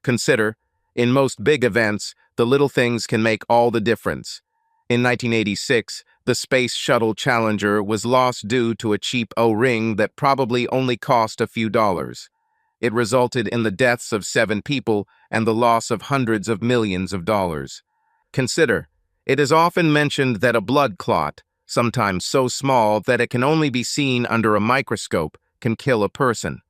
Consider, in most big events, the little things can make all the difference. In 1986, the Space Shuttle Challenger was lost due to a cheap O-ring that probably only cost a few dollars. It resulted in the deaths of 7 people and the loss of hundreds of millions of dollars. Consider, it is often mentioned that a blood clot, sometimes so small that it can only be seen under a microscope, can kill a person.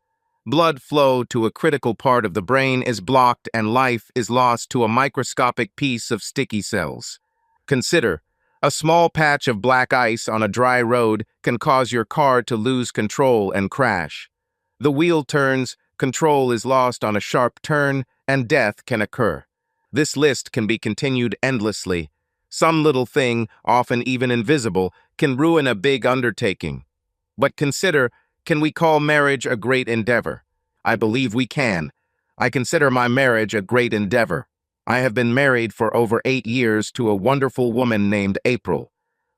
Blood flow to a critical part of the brain is blocked and life is lost to a microscopic piece of sticky cells. Consider, a small patch of black ice on a dry road can cause your car to lose control and crash. The wheel turns, control is lost on a sharp turn, and death can occur. This list can be continued endlessly. Some little thing, often even invisible, can ruin a big undertaking. But consider, can we call marriage a great endeavor? I believe we can. I consider my marriage a great endeavor. I have been married for over 8 years to a wonderful woman named April.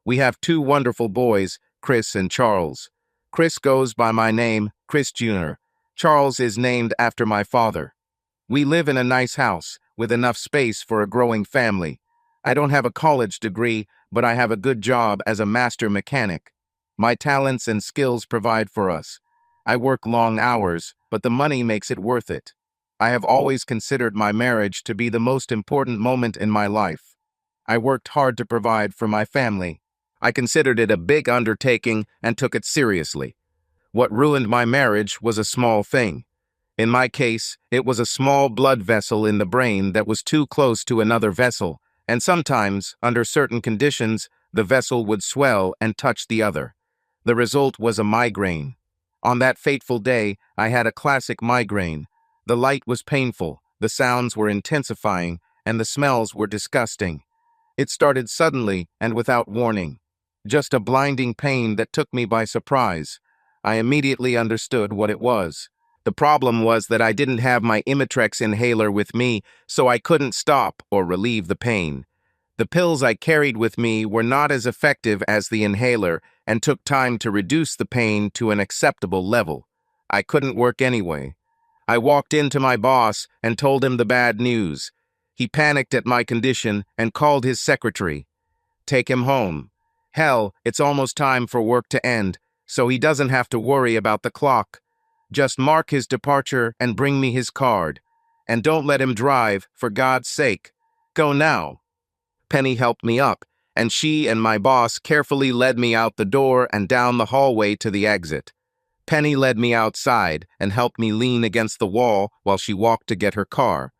We have 2 wonderful boys, Chris and Charles. Chris goes by my name, Chris Jr. Charles is named after my father. We live in a nice house, with enough space for a growing family. I don't have a college degree, but I have a good job as a master mechanic. My talents and skills provide for us. I work long hours, but the money makes it worth it. I have always considered my marriage to be the most important moment in my life. I worked hard to provide for my family. I considered it a big undertaking and took it seriously. What ruined my marriage was a small thing. In my case, it was a small blood vessel in the brain that was too close to another vessel, and sometimes, under certain conditions, the vessel would swell and touch the other. The result was a migraine. On that fateful day, I had a classic migraine. The light was painful, the sounds were intensifying, and the smells were disgusting. It started suddenly and without warning. Just a blinding pain that took me by surprise. I immediately understood what it was. The problem was that I didn't have my Imitrex inhaler with me, so I couldn't stop or relieve the pain. The pills I carried with me were not as effective as the inhaler and took time to reduce the pain to an acceptable level. I couldn't work anyway. I walked into my boss and told him the bad news. He panicked at my condition and called his secretary. Take him home. Hell, it's almost time for work to end, so he doesn't have to worry about the clock. Just mark his departure and bring me his card. And don't let him drive, for God's sake. Go now. Penny helped me up, and she and my boss carefully led me out the door and down the hallway to the exit. Penny led me outside and helped me lean against the wall while she walked to get her car.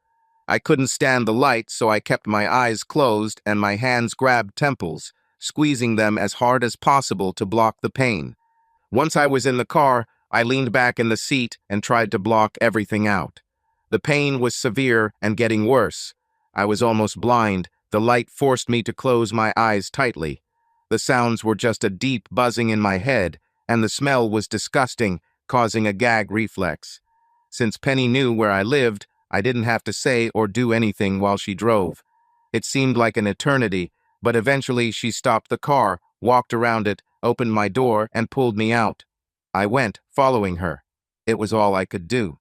I couldn't stand the light, so I kept my eyes closed and my hands grabbed temples, squeezing them as hard as possible to block the pain. Once I was in the car, I leaned back in the seat and tried to block everything out. The pain was severe and getting worse. I was almost blind. The light forced me to close my eyes tightly. The sounds were just a deep buzzing in my head, and the smell was disgusting, causing a gag reflex. Since Penny knew where I lived, I didn't have to say or do anything while she drove. It seemed like an eternity, but eventually she stopped the car, walked around it, opened my door, and pulled me out. I went, following her. It was all I could do.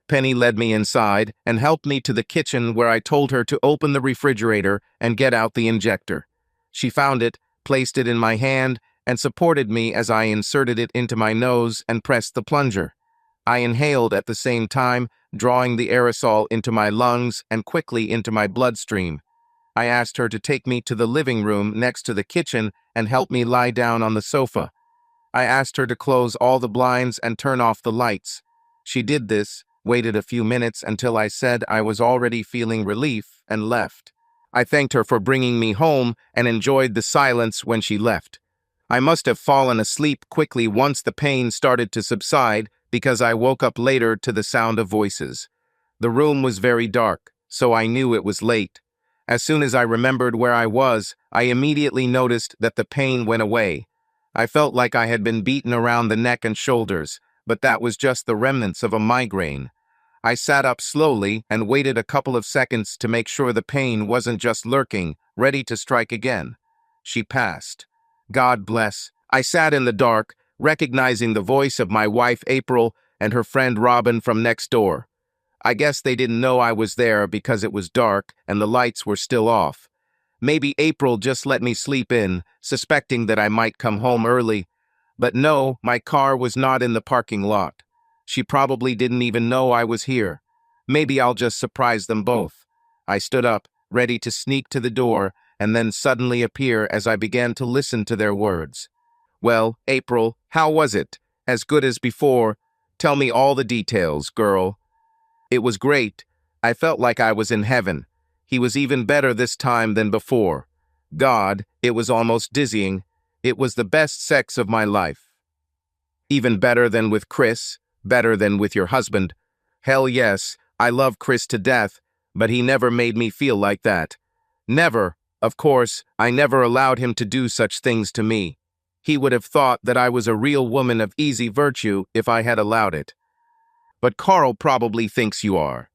Penny led me inside and helped me to the kitchen where I told her to open the refrigerator and get out the injector. She found it, placed it in my hand, and supported me as I inserted it into my nose and pressed the plunger. I inhaled at the same time, drawing the aerosol into my lungs and quickly into my bloodstream. I asked her to take me to the living room next to the kitchen and help me lie down on the sofa. I asked her to close all the blinds and turn off the lights. She did this, waited a few minutes until I said I was already feeling relief, and left. I thanked her for bringing me home and enjoyed the silence when she left. I must have fallen asleep quickly once the pain started to subside because I woke up later to the sound of voices. The room was very dark, so I knew it was late. As soon as I remembered where I was, I immediately noticed that the pain went away. I felt like I had been beaten around the neck and shoulders, but that was just the remnants of a migraine. I sat up slowly and waited a couple of seconds to make sure the pain wasn't just lurking, ready to strike again. She passed. God bless. I sat in the dark, recognizing the voice of my wife April and her friend Robin from next door. I guess they didn't know I was there because it was dark and the lights were still off. Maybe April just let me sleep in, suspecting that I might come home early. But no, my car was not in the parking lot. She probably didn't even know I was here. Maybe I'll just surprise them both. I stood up, ready to sneak to the door, and then suddenly appear as I began to listen to their words. Well, April, how was it? As good as before? Tell me all the details, girl. It was great. I felt like I was in heaven. He was even better this time than before. God, it was almost dizzying. It was the best sex of my life. Even better than with Chris, better than with your husband. Hell yes, I love Chris to death, but he never made me feel like that. Never. Of course, I never allowed him to do such things to me. He would have thought that I was a real woman of easy virtue if I had allowed it. But Carl probably thinks you are.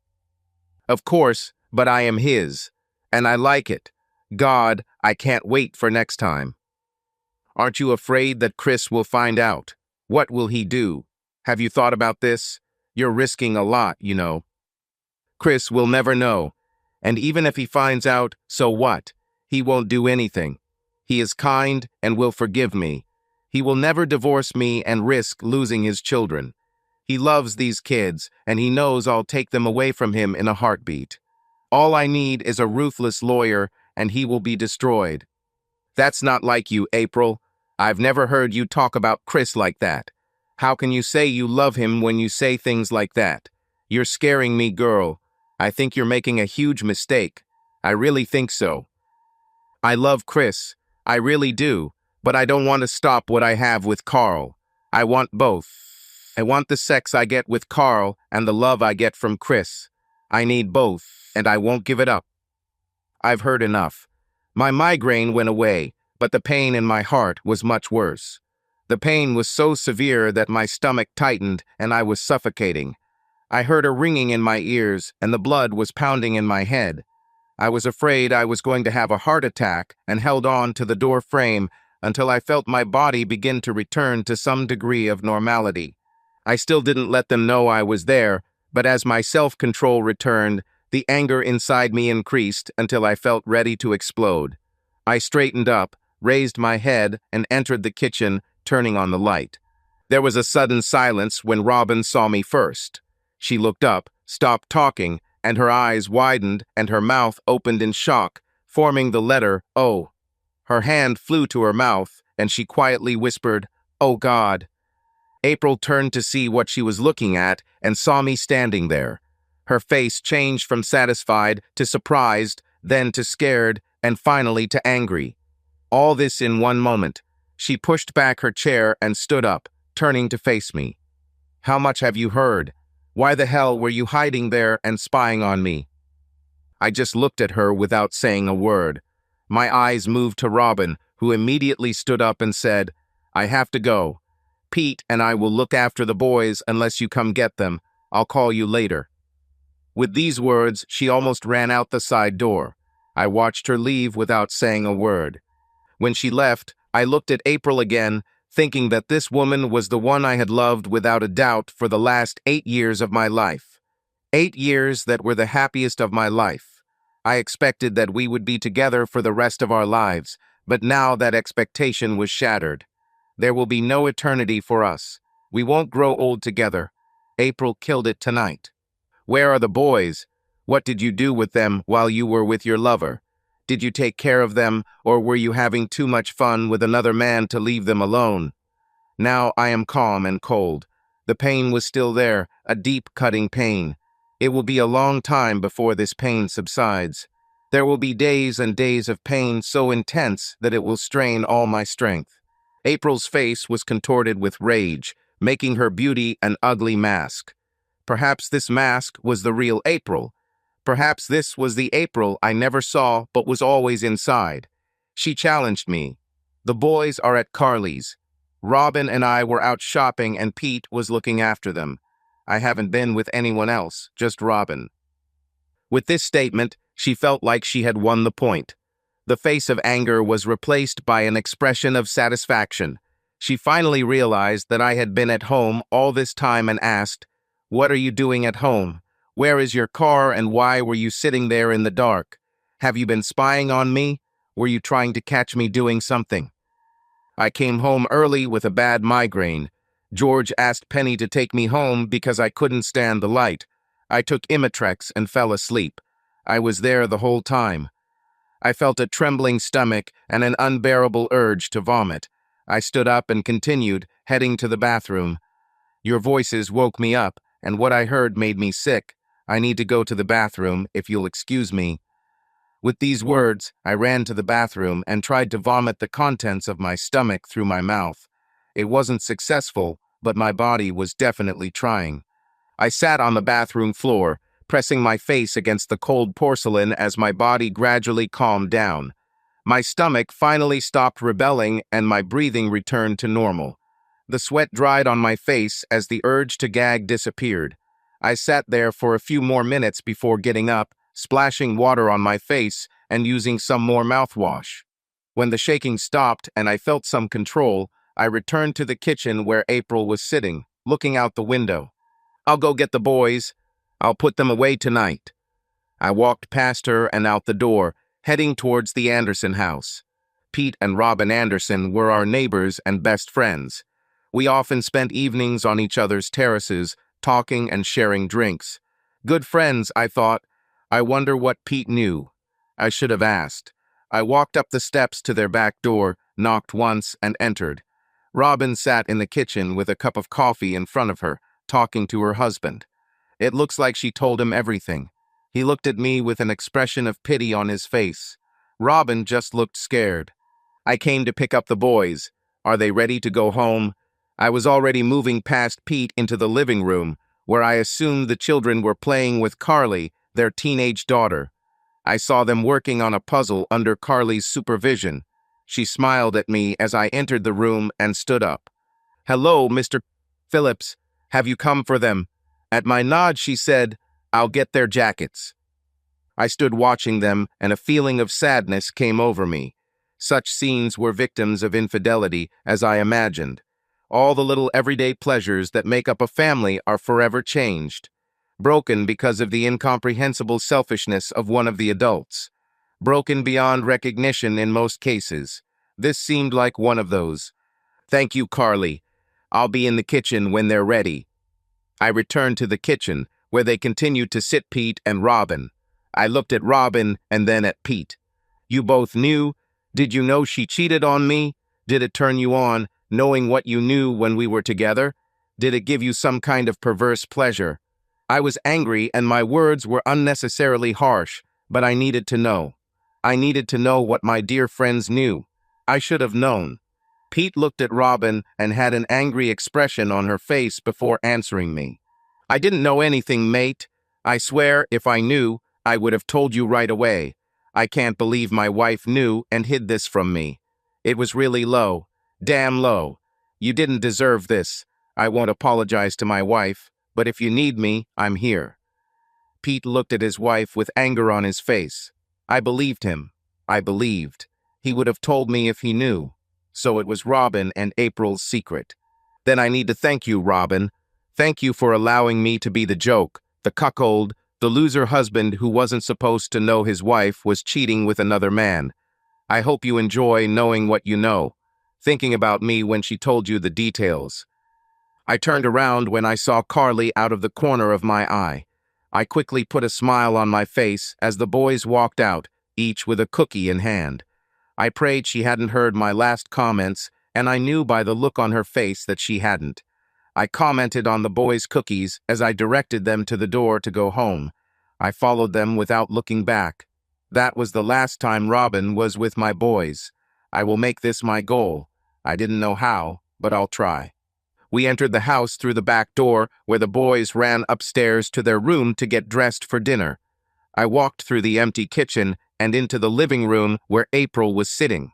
Of course, but I am his, and I like it. God, I can't wait for next time. Aren't you afraid that Chris will find out? What will he do? Have you thought about this? You're risking a lot, you know. Chris will never know. And even if he finds out, so what? He won't do anything. He is kind and will forgive me. He will never divorce me and risk losing his children. He loves these kids, and he knows I'll take them away from him in a heartbeat. All I need is a ruthless lawyer, and he will be destroyed. That's not like you, April. I've never heard you talk about Chris like that. How can you say you love him when you say things like that? You're scaring me, girl. I think you're making a huge mistake. I really think so. I love Chris. I really do. But I don't want to stop what I have with Carl. I want both. I want the sex I get with Carl and the love I get from Chris. I need both, and I won't give it up. I've heard enough. My migraine went away, but the pain in my heart was much worse. The pain was so severe that my stomach tightened and I was suffocating. I heard a ringing in my ears and the blood was pounding in my head. I was afraid I was going to have a heart attack and held on to the door frame until I felt my body begin to return to some degree of normality. I still didn't let them know I was there, but as my self-control returned, the anger inside me increased until I felt ready to explode. I straightened up, raised my head, and entered the kitchen, turning on the light. There was a sudden silence when Robin saw me first. She looked up, stopped talking, and her eyes widened and her mouth opened in shock, forming the letter O. Her hand flew to her mouth, and she quietly whispered, "Oh God." April turned to see what she was looking at and saw me standing there. Her face changed from satisfied to surprised, then to scared, and finally to angry. All this in one moment. She pushed back her chair and stood up, turning to face me. "How much have you heard? Why the hell were you hiding there and spying on me?" I just looked at her without saying a word. My eyes moved to Robin, who immediately stood up and said, "I have to go. Pete and I will look after the boys unless you come get them. I'll call you later." With these words, she almost ran out the side door. I watched her leave without saying a word. When she left, I looked at April again, thinking that this woman was the one I had loved without a doubt for the last 8 years of my life. 8 years that were the happiest of my life. I expected that we would be together for the rest of our lives, but now that expectation was shattered. There will be no eternity for us. We won't grow old together. April killed it tonight. Where are the boys? What did you do with them while you were with your lover? Did you take care of them, or were you having too much fun with another man to leave them alone? Now I am calm and cold. The pain was still there, a deep, cutting pain. It will be a long time before this pain subsides. There will be days and days of pain so intense that it will strain all my strength. April's face was contorted with rage, making her beauty an ugly mask. Perhaps this mask was the real April. Perhaps this was the April I never saw but was always inside. She challenged me. "The boys are at Carly's. Robin and I were out shopping and Pete was looking after them. I haven't been with anyone else, just Robin." With this statement, she felt like she had won the point. The face of anger was replaced by an expression of satisfaction. She finally realized that I had been at home all this time and asked, "What are you doing at home? Where is your car and why were you sitting there in the dark? Have you been spying on me? Were you trying to catch me doing something? I came home early with a bad migraine. George asked Penny to take me home because I couldn't stand the light. I took Imitrex and fell asleep. I was there the whole time. I felt a trembling stomach and an unbearable urge to vomit. I stood up and continued, heading to the bathroom. Your voices woke me up, and what I heard made me sick. I need to go to the bathroom, if you'll excuse me. With these words, I ran to the bathroom and tried to vomit the contents of my stomach through my mouth. It wasn't successful, but my body was definitely trying. I sat on the bathroom floor, pressing my face against the cold porcelain as my body gradually calmed down. My stomach finally stopped rebelling and my breathing returned to normal. The sweat dried on my face as the urge to gag disappeared. I sat there for a few more minutes before getting up, splashing water on my face and using some more mouthwash. When the shaking stopped and I felt some control, I returned to the kitchen where April was sitting, looking out the window. I'll go get the boys. I'll put them away tonight. I walked past her and out the door, heading towards the Anderson house. Pete and Robin Anderson were our neighbors and best friends. We often spent evenings on each other's terraces, talking and sharing drinks. Good friends, I thought. I wonder what Pete knew. I should have asked. I walked up the steps to their back door, knocked once, and entered. Robin sat in the kitchen with a cup of coffee in front of her, talking to her husband. It looks like she told him everything. He looked at me with an expression of pity on his face. Robin just looked scared. I came to pick up the boys. Are they ready to go home? I was already moving past Pete into the living room, where I assumed the children were playing with Carly, their teenage daughter. I saw them working on a puzzle under Carly's supervision. She smiled at me as I entered the room and stood up. Hello, Mr. Phillips. Have you come for them? At my nod, she said, I'll get their jackets. I stood watching them, and a feeling of sadness came over me. Such scenes were victims of infidelity, as I imagined. All the little everyday pleasures that make up a family are forever changed. Broken because of the incomprehensible selfishness of one of the adults. Broken beyond recognition in most cases. This seemed like one of those. Thank you, Carly. I'll be in the kitchen when they're ready. I returned to the kitchen, where they continued to sit Pete and Robin. I looked at Robin and then at Pete. You both knew? Did you know she cheated on me? Did it turn you on, knowing what you knew when we were together? Did it give you some kind of perverse pleasure? I was angry and my words were unnecessarily harsh, but I needed to know. I needed to know what my dear friends knew. I should have known. Pete looked at Robin and had an angry expression on her face before answering me. I didn't know anything, mate. I swear, if I knew, I would have told you right away. I can't believe my wife knew and hid this from me. It was really low. Damn low. You didn't deserve this. I won't apologize to my wife, but if you need me, I'm here. Pete looked at his wife with anger on his face. I believed him. I believed. He would have told me if he knew. So it was Robin and April's secret. Then I need to thank you, Robin. Thank you for allowing me to be the joke, the cuckold, the loser husband who wasn't supposed to know his wife was cheating with another man. I hope you enjoy knowing what you know, thinking about me when she told you the details. I turned around when I saw Carly out of the corner of my eye. I quickly put a smile on my face as the boys walked out, each with a cookie in hand. I prayed she hadn't heard my last comments, and I knew by the look on her face that she hadn't. I commented on the boys' cookies as I directed them to the door to go home. I followed them without looking back. That was the last time Robin was with my boys. I will make this my goal. I didn't know how, but I'll try. We entered the house through the back door, where the boys ran upstairs to their room to get dressed for dinner. I walked through the empty kitchen and into the living room where April was sitting.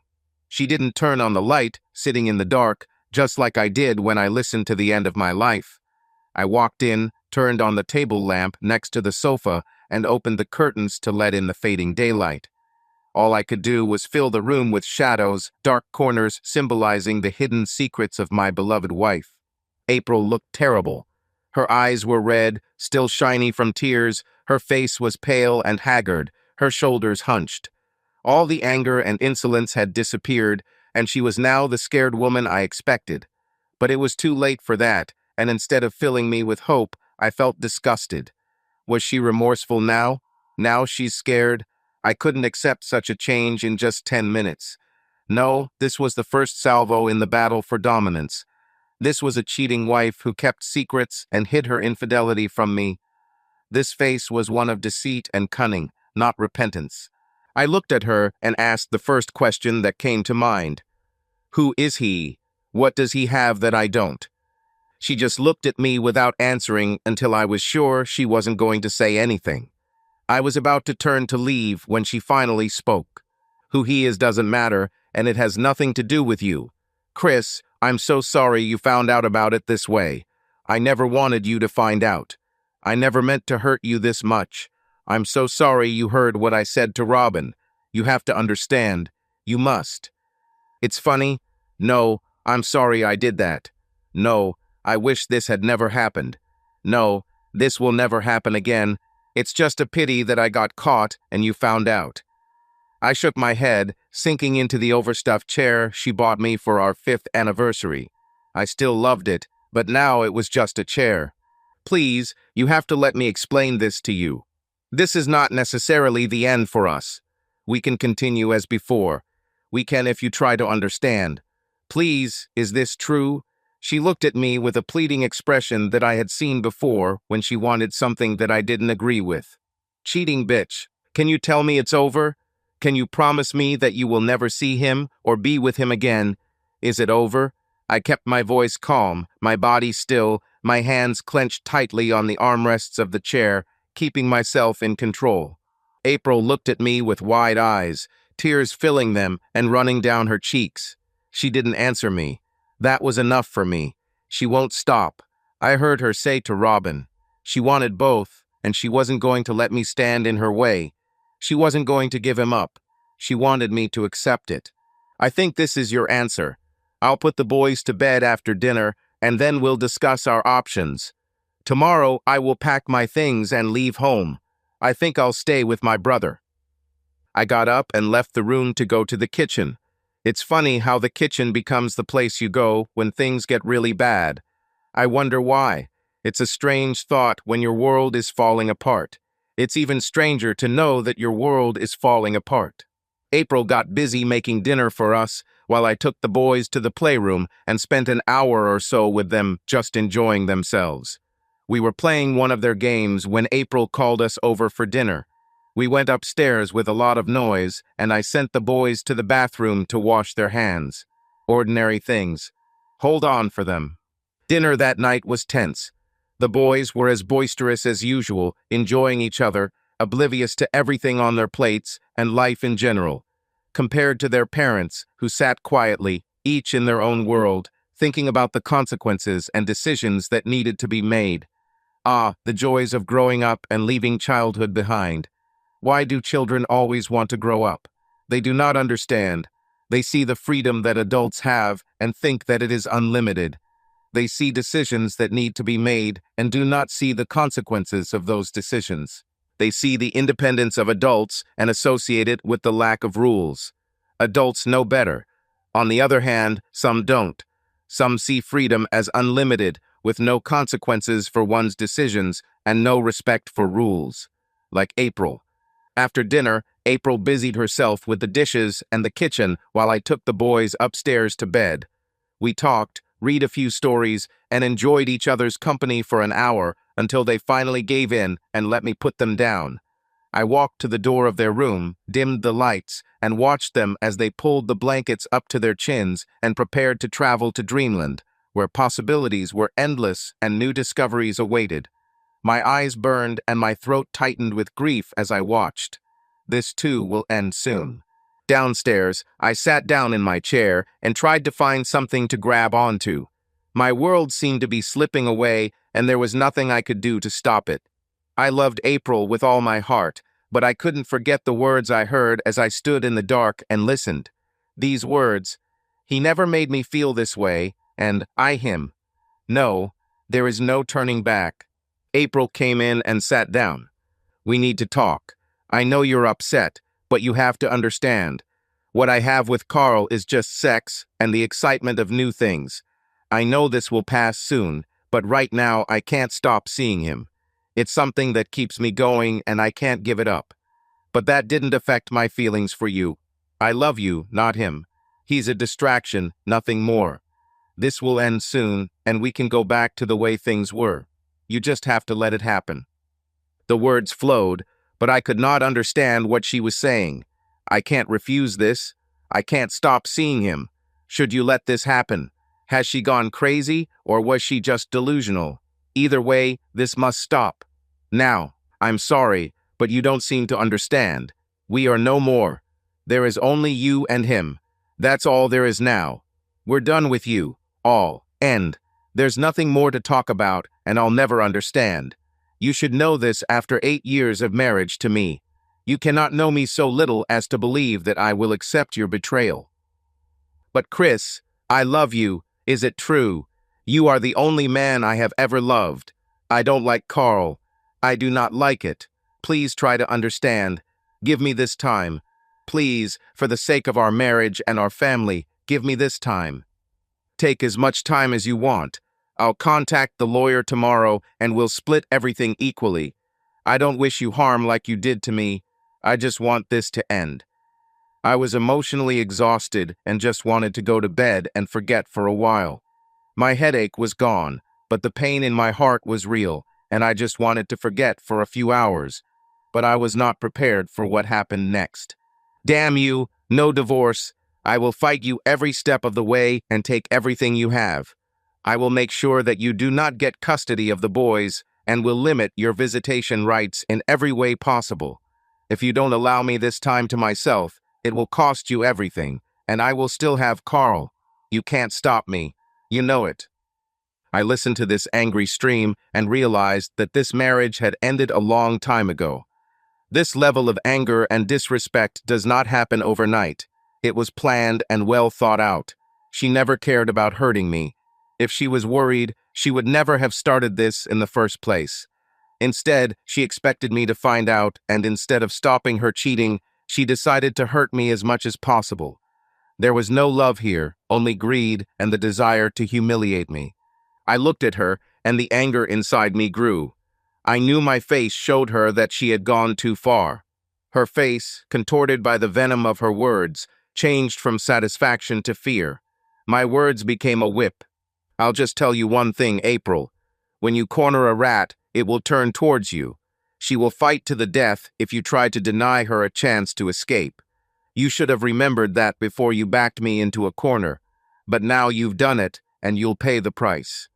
She didn't turn on the light, sitting in the dark, just like I did when I listened to The End of My Life. I walked in, turned on the table lamp next to the sofa, and opened the curtains to let in the fading daylight. All I could do was fill the room with shadows, dark corners symbolizing the hidden secrets of my beloved wife. April looked terrible. Her eyes were red, still shiny from tears, her face was pale and haggard, her shoulders hunched. All the anger and insolence had disappeared, and she was now the scared woman I expected. But it was too late for that, and instead of filling me with hope, I felt disgusted. Was she remorseful now? Now she's scared? I couldn't accept such a change in just 10 minutes. No, this was the first salvo in the battle for dominance. This was a cheating wife who kept secrets and hid her infidelity from me. This face was one of deceit and cunning, not repentance. I looked at her and asked the first question that came to mind. Who is he? What does he have that I don't? She just looked at me without answering until I was sure she wasn't going to say anything. I was about to turn to leave when she finally spoke. Who he is doesn't matter, and it has nothing to do with you. Chris, I'm so sorry you found out about it this way. I never wanted you to find out. I never meant to hurt you this much. I'm so sorry you heard what I said to Robin. You have to understand. You must. It's funny. No, I'm sorry I did that. No, I wish this had never happened. No, this will never happen again. It's just a pity that I got caught and you found out. I shook my head, sinking into the overstuffed chair she bought me for our 5th anniversary. I still loved it, but now it was just a chair. Please, you have to let me explain this to you. This is not necessarily the end for us. We can continue as before. We can if you try to understand. Please, is this true? She looked at me with a pleading expression that I had seen before when she wanted something that I didn't agree with. Cheating bitch, can you tell me it's over? Can you promise me that you will never see him or be with him again? Is it over? I kept my voice calm, my body still, my hands clenched tightly on the armrests of the chair, keeping myself in control. April looked at me with wide eyes, tears filling them and running down her cheeks. She didn't answer me. That was enough for me. She won't stop. I heard her say to Robin. She wanted both, and she wasn't going to let me stand in her way. She wasn't going to give him up. She wanted me to accept it. I think this is your answer. I'll put the boys to bed after dinner, and then we'll discuss our options. Tomorrow, I will pack my things and leave home. I think I'll stay with my brother. I got up and left the room to go to the kitchen. It's funny how the kitchen becomes the place you go when things get really bad. I wonder why. It's a strange thought when your world is falling apart. It's even stranger to know that your world is falling apart. April got busy making dinner for us while I took the boys to the playroom and spent an hour or so with them just enjoying themselves. We were playing one of their games when April called us over for dinner. We went upstairs with a lot of noise, and I sent the boys to the bathroom to wash their hands. Ordinary things. Hold on for them. Dinner that night was tense. The boys were as boisterous as usual, enjoying each other, oblivious to everything on their plates and life in general, compared to their parents, who sat quietly, each in their own world, thinking about the consequences and decisions that needed to be made. Ah, the joys of growing up and leaving childhood behind. Why do children always want to grow up? They do not understand. They see the freedom that adults have and think that it is unlimited. They see decisions that need to be made and do not see the consequences of those decisions. They see the independence of adults and associate it with the lack of rules. Adults know better. On the other hand, some don't. Some see freedom as unlimited, with no consequences for one's decisions and no respect for rules. Like April. After dinner, April busied herself with the dishes and the kitchen while I took the boys upstairs to bed. We talked, read a few stories, and enjoyed each other's company for an hour until they finally gave in and let me put them down. I walked to the door of their room, dimmed the lights, and watched them as they pulled the blankets up to their chins and prepared to travel to dreamland, where possibilities were endless and new discoveries awaited. My eyes burned and my throat tightened with grief as I watched. This too will end soon. Downstairs, I sat down in my chair and tried to find something to grab onto. My world seemed to be slipping away, and there was nothing I could do to stop it. I loved April with all my heart, but I couldn't forget the words I heard as I stood in the dark and listened. These words, "He never made me feel this way," and "I him." No, There is no turning back. April came in and sat down. We need to talk. I know you're upset, but you have to understand. What I have with Carl is just sex and the excitement of new things. I know this will pass soon, but right now I can't stop seeing him. It's something that keeps me going and I can't give it up. But that didn't affect my feelings for you. I love you, not him. He's a distraction, nothing more. This will end soon, and we can go back to the way things were. You just have to let it happen. The words flowed, but I could not understand what she was saying. I can't refuse this. I can't stop seeing him. Should you let this happen? Has she gone crazy, or was she just delusional? Either way, this must stop. Now, I'm sorry, but you don't seem to understand. We are no more. There is only you and him. That's all there is now. We're done with you. All. End. There's nothing more to talk about, and I'll never understand. You should know this after 8 years of marriage to me. You cannot know me so little as to believe that I will accept your betrayal. But Chris, I love you. Is it true? You are the only man I have ever loved. I don't like Carl. I do not like it. Please try to understand. Give me this time. Please, for the sake of our marriage and our family, give me this time. Take as much time as you want. I'll contact the lawyer tomorrow and we'll split everything equally. I don't wish you harm like you did to me. I just want this to end. I was emotionally exhausted and just wanted to go to bed and forget for a while. My headache was gone, but the pain in my heart was real, and I just wanted to forget for a few hours. But I was not prepared for what happened next. Damn you, no divorce. I will fight you every step of the way and take everything you have. I will make sure that you do not get custody of the boys and will limit your visitation rights in every way possible. If you don't allow me this time to myself, it will cost you everything, and I will still have Carl. You can't stop me. You know it. I listened to this angry stream and realized that this marriage had ended a long time ago. This level of anger and disrespect does not happen overnight. It was planned and well thought out. She never cared about hurting me. If she was worried, she would never have started this in the first place. Instead, she expected me to find out, and instead of stopping her cheating, she decided to hurt me as much as possible. There was no love here, only greed and the desire to humiliate me. I looked at her, and the anger inside me grew. I knew my face showed her that she had gone too far. Her face, contorted by the venom of her words, changed from satisfaction to fear. My words became a whip. I'll just tell you one thing, April. When you corner a rat, it will turn towards you. She will fight to the death if you try to deny her a chance to escape. You should have remembered that before you backed me into a corner. But now you've done it, and you'll pay the price.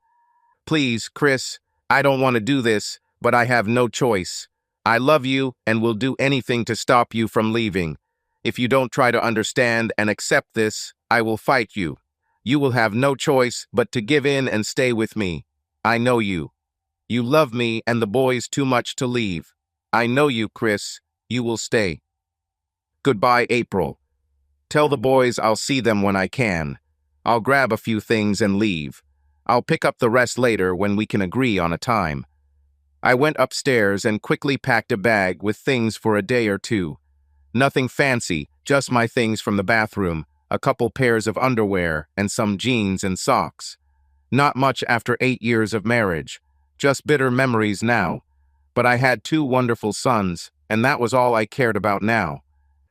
Please, Chris, I don't want to do this, but I have no choice. I love you and will do anything to stop you from leaving. If you don't try to understand and accept this, I will fight you. You will have no choice but to give in and stay with me. I know you. You love me and the boys too much to leave. I know you, Chris. You will stay. Goodbye, April. Tell the boys I'll see them when I can. I'll grab a few things and leave. I'll pick up the rest later when we can agree on a time. I went upstairs and quickly packed a bag with things for a day or two. Nothing fancy, just my things from the bathroom, a couple pairs of underwear, and some jeans and socks. Not much after 8 years of marriage, just bitter memories now. But I had 2 wonderful sons, and that was all I cared about now.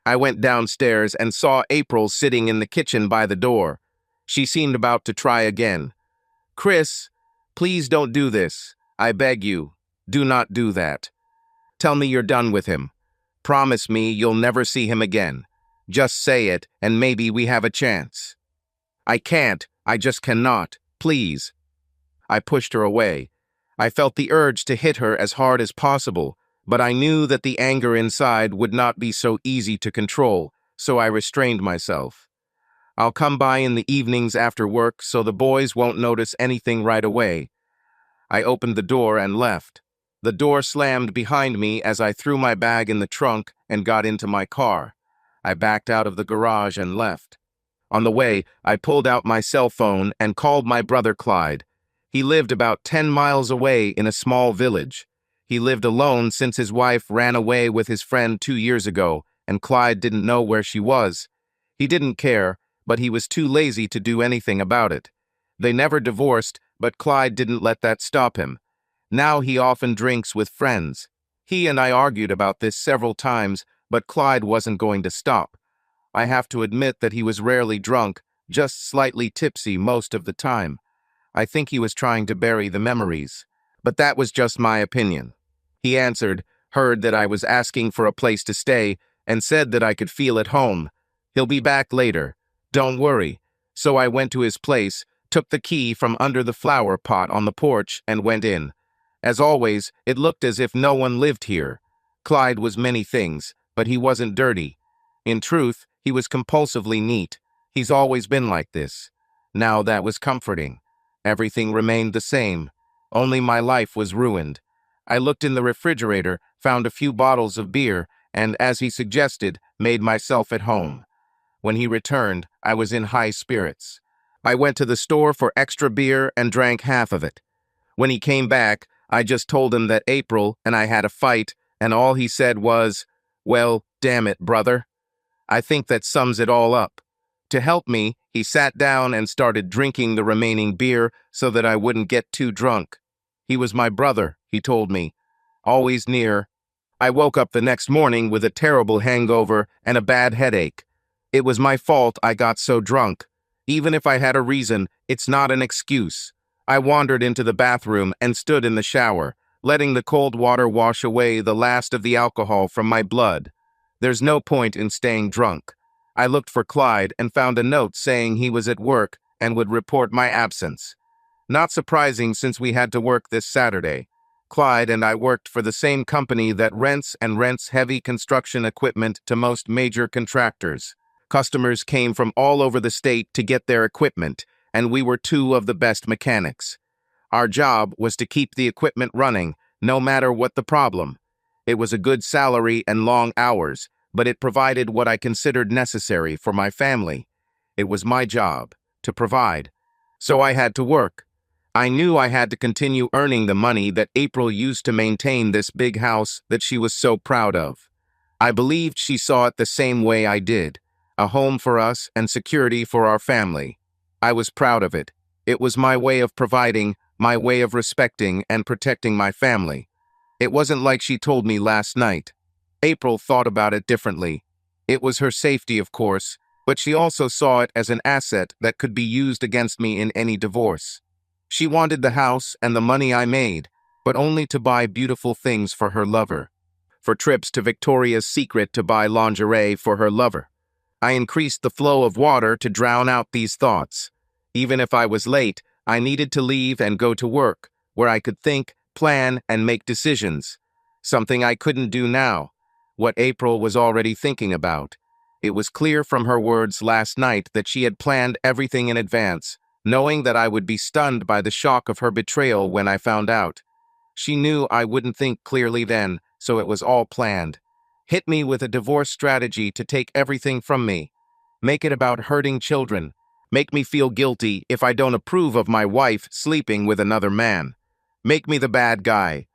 I went downstairs and saw April sitting in the kitchen by the door. She seemed about to try again. Chris, please don't do this. I beg you. Do not do that. Tell me you're done with him. Promise me you'll never see him again. Just say it, and maybe we have a chance. I can't. I just cannot. Please. I pushed her away. I felt the urge to hit her as hard as possible, but I knew that the anger inside would not be so easy to control, so I restrained myself. I'll come by in the evenings after work so the boys won't notice anything right away. I opened the door and left. The door slammed behind me as I threw my bag in the trunk and got into my car. I backed out of the garage and left. On the way, I pulled out my cell phone and called my brother Clyde. He lived about 10 miles away in a small village. He lived alone since his wife ran away with his friend 2 years ago, and Clyde didn't know where she was. He didn't care, but he was too lazy to do anything about it. They never divorced, but Clyde didn't let that stop him. Now he often drinks with friends. He and I argued about this several times, but Clyde wasn't going to stop. I have to admit that he was rarely drunk, just slightly tipsy most of the time. I think he was trying to bury the memories. But that was just my opinion. He answered, heard that I was asking for a place to stay, and said that I could feel at home. He'll be back later. Don't worry. So I went to his place, took the key from under the flower pot on the porch, and went in. As always, it looked as if no one lived here. Clyde was many things, but he wasn't dirty. In truth, he was compulsively neat. He's always been like this. Now that was comforting. Everything remained the same. Only my life was ruined. I looked in the refrigerator, found a few bottles of beer, and, as he suggested, made myself at home. When he returned, I was in high spirits. I went to the store for extra beer and drank half of it. When he came back, I just told him that April and I had a fight, and all he said was, "Well, damn it, brother." I think that sums it all up. To help me, he sat down and started drinking the remaining beer so that I wouldn't get too drunk. He was my brother, he told me, always near. I woke up the next morning with a terrible hangover and a bad headache. It was my fault I got so drunk. Even if I had a reason, it's not an excuse. I wandered into the bathroom and stood in the shower, letting the cold water wash away the last of the alcohol from my blood. There's no point in staying drunk. I looked for Clyde and found a note saying he was at work and would report my absence. Not surprising since we had to work this Saturday. Clyde and I worked for the same company that rents heavy construction equipment to most major contractors. Customers came from all over the state to get their equipment, and we were two of the best mechanics. Our job was to keep the equipment running, no matter what the problem. It was a good salary and long hours, but it provided what I considered necessary for my family. It was my job to provide. So I had to work. I knew I had to continue earning the money that April used to maintain this big house that she was so proud of. I believed she saw it the same way I did, a home for us and security for our family. I was proud of it. It was my way of providing, my way of respecting and protecting my family. It wasn't like she told me last night. April thought about it differently. It was her safety, of course, but she also saw it as an asset that could be used against me in any divorce. She wanted the house and the money I made, but only to buy beautiful things for her lover. For trips to Victoria's Secret to buy lingerie for her lover. I increased the flow of water to drown out these thoughts. Even if I was late, I needed to leave and go to work, where I could think, plan, and make decisions. Something I couldn't do now. What April was already thinking about. It was clear from her words last night that she had planned everything in advance, knowing that I would be stunned by the shock of her betrayal when I found out. She knew I wouldn't think clearly then, so it was all planned. Hit me with a divorce strategy to take everything from me. Make it about hurting children. Make me feel guilty if I don't approve of my wife sleeping with another man. Make me the bad guy.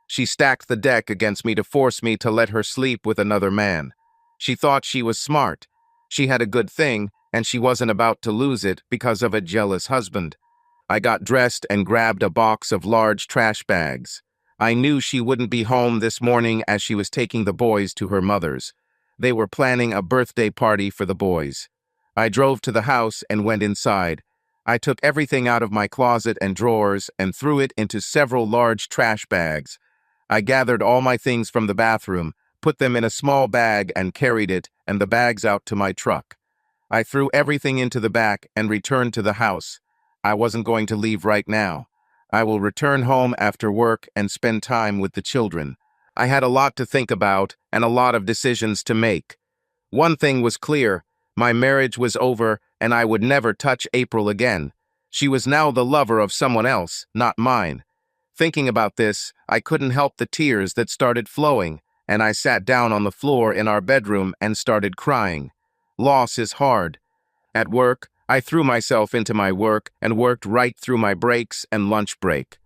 She stacked the deck against me to force me to let her sleep with another man. She thought she was smart. She had a good thing, and she wasn't about to lose it because of a jealous husband. I got dressed and grabbed a box of large trash bags. I knew she wouldn't be home this morning as she was taking the boys to her mother's. They were planning a birthday party for the boys. I drove to the house and went inside. I took everything out of my closet and drawers and threw it into several large trash bags. I gathered all my things from the bathroom, put them in a small bag and carried it and the bags out to my truck. I threw everything into the back and returned to the house. I wasn't going to leave right now. I will return home after work and spend time with the children. I had a lot to think about and a lot of decisions to make. One thing was clear. My marriage was over and I would never touch April again. She was now the lover of someone else, not mine. Thinking about this, I couldn't help the tears that started flowing, and I sat down on the floor in our bedroom and started crying. Loss is hard. At work, I threw myself into my work and worked right through my breaks and lunch break.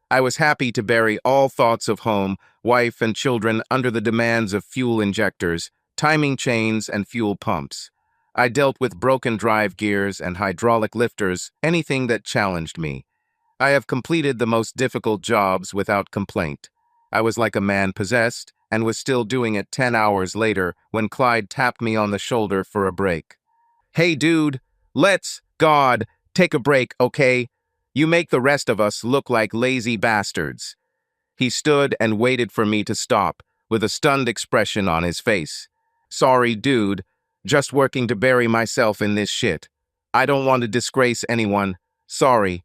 I was happy to bury all thoughts of home, wife, and children under the demands of fuel injectors, timing chains, and fuel pumps. I dealt with broken drive gears and hydraulic lifters, anything that challenged me. I have completed the most difficult jobs without complaint. I was like a man possessed, and was still doing it 10 hours later when Clyde tapped me on the shoulder for a break. Hey dude, God, take a break, okay? You make the rest of us look like lazy bastards. He stood and waited for me to stop, with a stunned expression on his face. Sorry, dude. Just working to bury myself in this shit. I don't want to disgrace anyone. Sorry.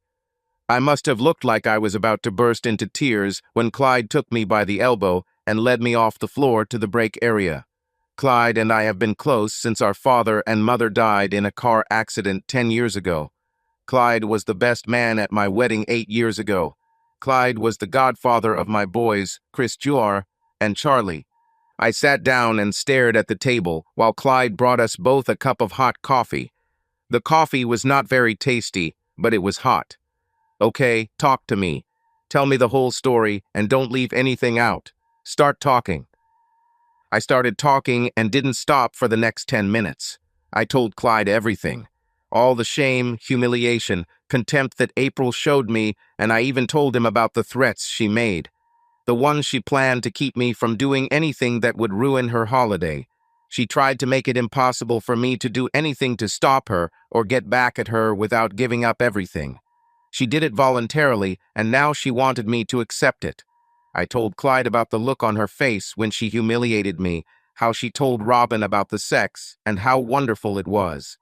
I must have looked like I was about to burst into tears when Clyde took me by the elbow and led me off the floor to the break area. Clyde and I have been close since our father and mother died in a car accident 10 years ago. Clyde was the best man at my wedding 8 years ago. Clyde was the godfather of my boys, Chris Jr. and Charlie. I sat down and stared at the table while Clyde brought us both a cup of hot coffee. The coffee was not very tasty, but it was hot. Okay, talk to me. Tell me the whole story and don't leave anything out. Start talking. I started talking and didn't stop for the next 10 minutes. I told Clyde everything. All the shame, humiliation, contempt that April showed me, and I even told him about the threats she made. The ones she planned to keep me from doing anything that would ruin her holiday. She tried to make it impossible for me to do anything to stop her or get back at her without giving up everything. She did it voluntarily, and now she wanted me to accept it. I told Clyde about the look on her face when she humiliated me, how she told Robin about the sex, and how wonderful it was.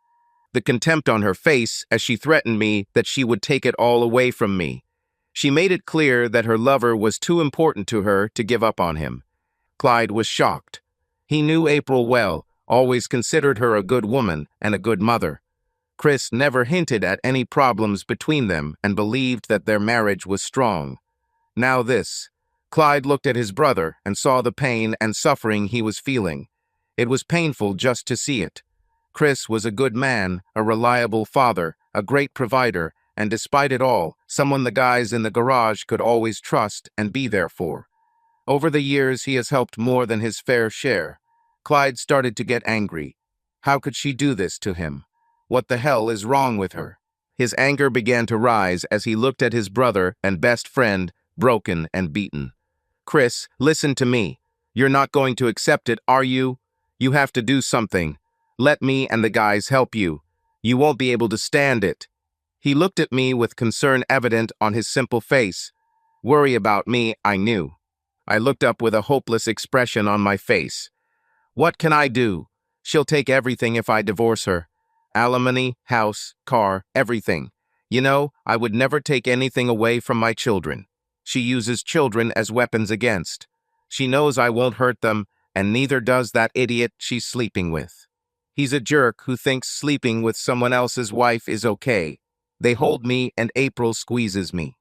The contempt on her face as she threatened me that she would take it all away from me. She made it clear that her lover was too important to her to give up on him. Clyde was shocked. He knew April well, always considered her a good woman and a good mother. Chris never hinted at any problems between them and believed that their marriage was strong. Now this. Clyde looked at his brother and saw the pain and suffering he was feeling. It was painful just to see it. Chris was a good man, a reliable father, a great provider, and despite it all, someone the guys in the garage could always trust and be there for. Over the years, he has helped more than his fair share. Clyde started to get angry. How could she do this to him? What the hell is wrong with her? His anger began to rise as he looked at his brother and best friend, broken and beaten. Chris, listen to me. You're not going to accept it, are you? You have to do something. Let me and the guys help you. You won't be able to stand it. He looked at me with concern evident on his simple face. Worry about me, I knew. I looked up with a hopeless expression on my face. What can I do? She'll take everything if I divorce her. Alimony, house, car, everything. You know, I would never take anything away from my children. She uses children as weapons against. She knows I won't hurt them, and neither does that idiot she's sleeping with. He's a jerk who thinks sleeping with someone else's wife is okay. They hold me and April squeezes me.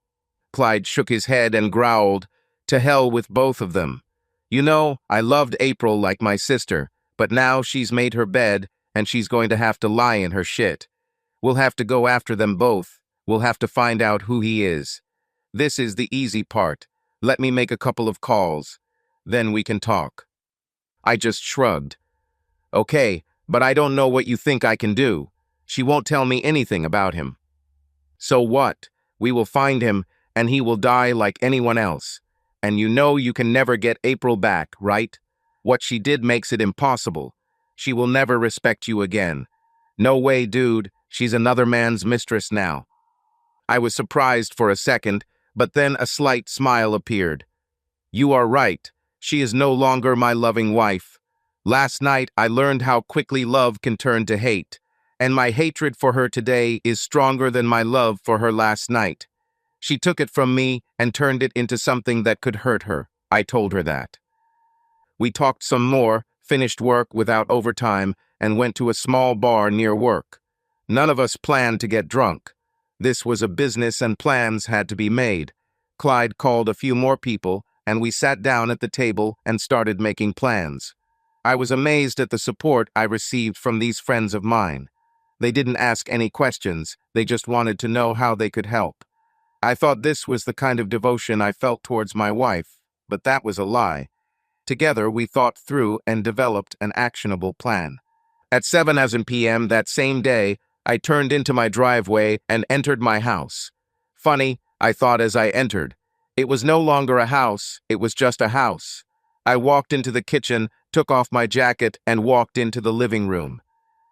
Clyde shook his head and growled, to hell with both of them. You know, I loved April like my sister, but now she's made her bed and she's going to have to lie in her shit. We'll have to go after them both. We'll have to find out who he is. This is the easy part. Let me make a couple of calls. Then we can talk. I just shrugged. Okay, but I don't know what you think I can do. She won't tell me anything about him. So what? We will find him, and he will die like anyone else. And you know you can never get April back, right? What she did makes it impossible. She will never respect you again. No way, dude. She's another man's mistress now. I was surprised for a second, but then a slight smile appeared. You are right. She is no longer my loving wife. Last night, I learned how quickly love can turn to hate, and my hatred for her today is stronger than my love for her last night. She took it from me and turned it into something that could hurt her. I told her that. We talked some more, finished work without overtime, and went to a small bar near work. None of us planned to get drunk. This was a business and plans had to be made. Clyde called a few more people, and we sat down at the table and started making plans. I was amazed at the support I received from these friends of mine. They didn't ask any questions, they just wanted to know how they could help. I thought this was the kind of devotion I felt towards my wife, but that was a lie. Together, we thought through and developed an actionable plan. At 7 p.m. that same day, I turned into my driveway and entered my house. Funny, I thought as I entered. It was no longer a house, it was just a house. I walked into the kitchen, took off my jacket, and walked into the living room.